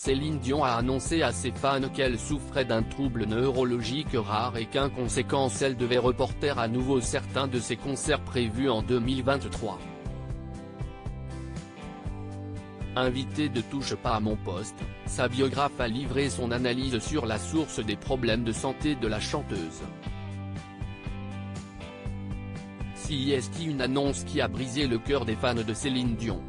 Céline Dion a annoncé à ses fans qu'elle souffrait d'un trouble neurologique rare et qu'en conséquence elle devait reporter à nouveau certains de ses concerts prévus en 2023. Invitée de Touche pas à mon poste, sa biographe a livré son analyse sur la source des problèmes de santé de la chanteuse. CIST, une annonce qui a brisé le cœur des fans de Céline Dion.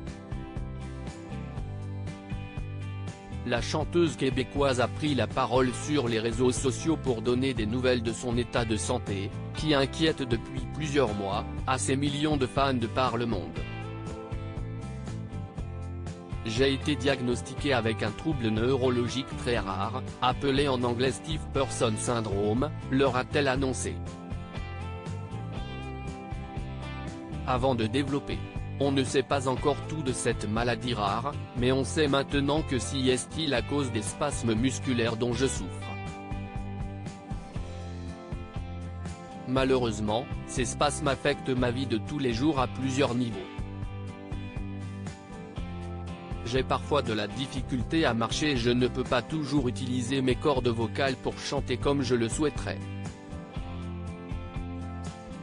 La chanteuse québécoise a pris la parole sur les réseaux sociaux pour donner des nouvelles de son état de santé, qui inquiète depuis plusieurs mois, à ses millions de fans de par le monde. J'ai été diagnostiqué avec un trouble neurologique très rare, appelé en anglais Stiff Person Syndrome, leur a-t-elle annoncé. Avant de développer. On ne sait pas encore tout de cette maladie rare, mais on sait maintenant que CIST la cause des spasmes musculaires dont je souffre. Malheureusement, ces spasmes affectent ma vie de tous les jours à plusieurs niveaux. J'ai parfois de la difficulté à marcher et je ne peux pas toujours utiliser mes cordes vocales pour chanter comme je le souhaiterais.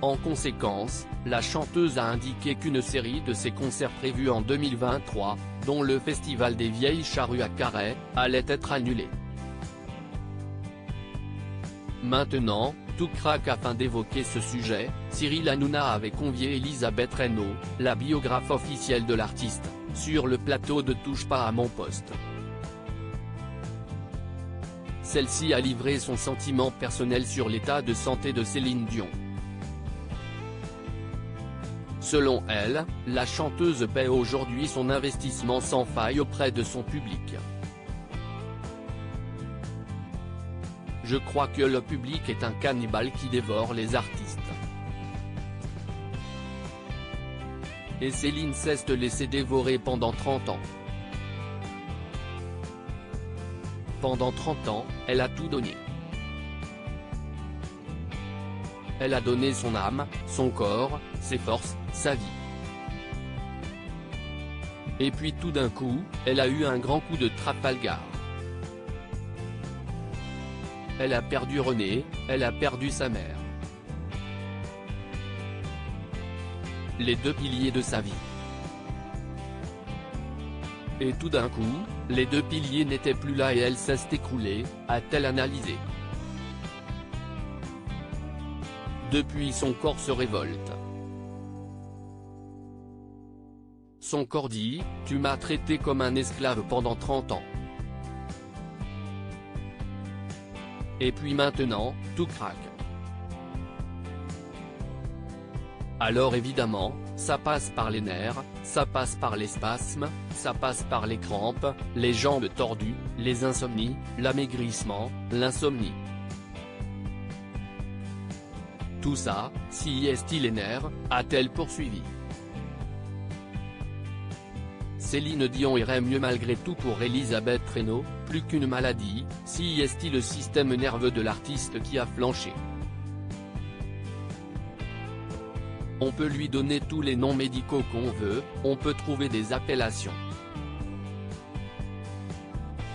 En conséquence, la chanteuse a indiqué qu'une série de ses concerts prévus en 2023, dont le Festival des Vieilles Charrues à Carhaix, allait être annulée. Maintenant, tout craque. Afin d'évoquer ce sujet, Cyril Hanouna avait convié Elisabeth Reynaud, la biographe officielle de l'artiste, sur le plateau de Touche pas à mon poste. Celle-ci a livré son sentiment personnel sur l'état de santé de Céline Dion. Selon elle, la chanteuse paie aujourd'hui son investissement sans faille auprès de son public. Je crois que le public est un cannibale qui dévore les artistes. Et Céline s'est laissée dévorer pendant 30 ans. Pendant 30 ans, elle a tout donné. Elle a donné son âme, son corps, ses forces, sa vie. Et puis tout d'un coup, elle a eu un grand coup de Trafalgar. Elle a perdu René, elle a perdu sa mère. Les deux piliers de sa vie. Et tout d'un coup, les deux piliers n'étaient plus là et elle s'est écroulée, a-t-elle analysé. Depuis, son corps se révolte. Son corps dit, tu m'as traité comme un esclave pendant 30 ans. Et puis maintenant, tout craque. Alors évidemment, ça passe par les nerfs, ça passe par les spasmes, ça passe par les crampes, les jambes tordues, les insomnies, l'amaigrissement, l'insomnie. Tout ça, CIST les nerfs, a-t-elle poursuivi. Céline Dion irait mieux malgré tout pour Elisabeth Reynaud, plus qu'une maladie, CIST le système nerveux de l'artiste qui a flanché. On peut lui donner tous les noms médicaux qu'on veut, on peut trouver des appellations.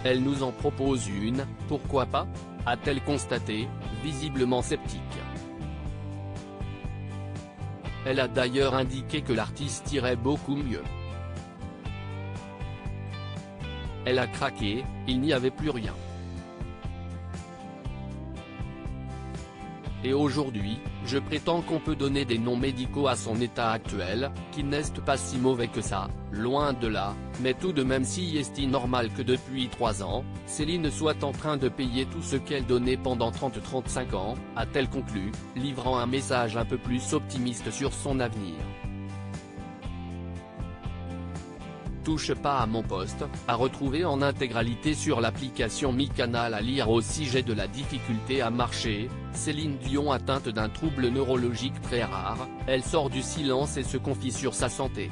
Elle nous en propose une, pourquoi pas, a-t-elle constaté, visiblement sceptique. Elle a d'ailleurs indiqué que l'artiste irait beaucoup mieux. Elle a craqué, il n'y avait plus rien. Et aujourd'hui, je prétends qu'on peut donner des noms médicaux à son état actuel, qui n'est pas si mauvais que ça, loin de là, mais tout de même si est normal que depuis 3 ans, Céline soit en train de payer tout ce qu'elle donnait pendant 30-35 ans, a-t-elle conclu, livrant un message un peu plus optimiste sur son avenir. Touche pas à mon poste, à retrouver en intégralité sur l'application Mi Canal. À lire au sujet de la difficulté à marcher, Céline Dion atteinte d'un trouble neurologique très rare, elle sort du silence et se confie sur sa santé.